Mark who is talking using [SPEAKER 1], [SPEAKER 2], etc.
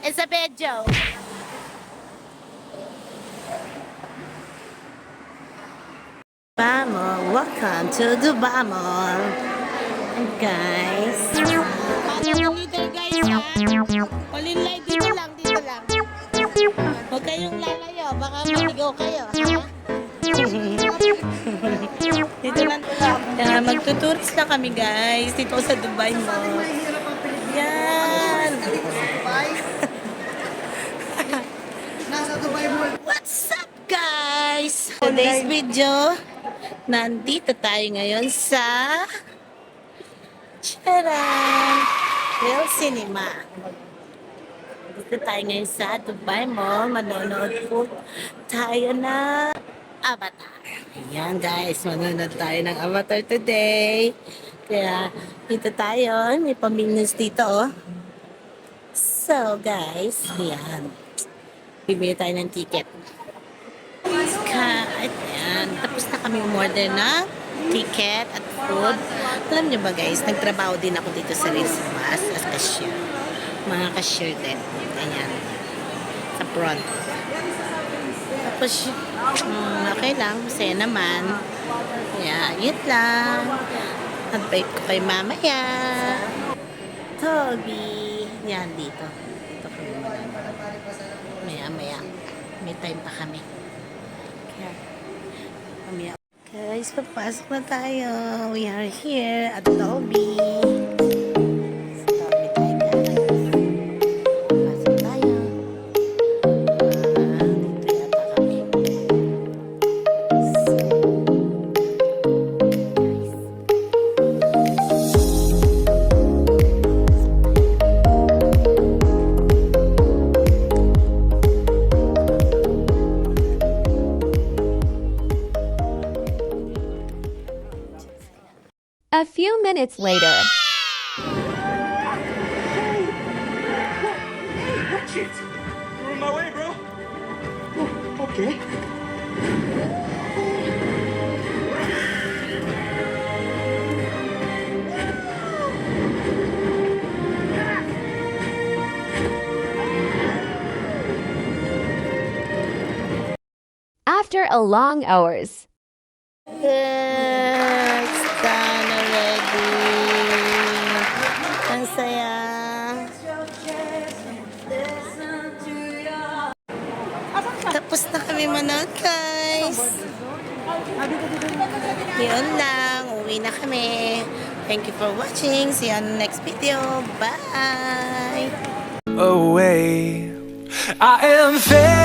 [SPEAKER 1] It's a video. Bamo, welcome to Dubai Mall. Guys. Paano leader guys ha? Palinlay dito lang, dito lang. Huwag kayong lalayo, baka maligaw kayo ha? Dito lang. Magtuturis na kami guys, dito sa Dubai Mall. Yan. What's up guys? Today's video, nandito tayo ngayon sa Charan! Real Cinema. Dito tayo ngayon sa Dubai Mall. Manonood po tayo ng Avatar. Ayan guys, manonood tayo ng Avatar today. Kaya dito tayo, may pamilinas dito oh. So guys, ayan. Bibili tayo ng ticket. Ayan, tapos na kami umorder ng ticket at food. Alam niyo ba guys, nagtrabaho din ako dito sa Rizma as cashier. Mga cashier din. Ayan. Sa front. Tapos, okay lang. Masaya naman. Ayan, yun lang. Nag-bake ko kay mamaya. Toby. Yan, dito. Dito kami. Maya-maya. May time pa kami. Kaya, mamaya. Guys, papasok na tayo. We are here at Toby. Sa Toby tayo guys. Papasok tayo. Dito yata kami. So,
[SPEAKER 2] A few minutes later.
[SPEAKER 3] Shit! You're in my way, bro. Oh, okay.
[SPEAKER 2] After a long hours.
[SPEAKER 1] yes, done already. Ang saya. Tapos na kami manood, guys. Yun lang. Uwi na kami. Thank you for watching. See you on the next video. Bye!
[SPEAKER 4] Away. I am fair.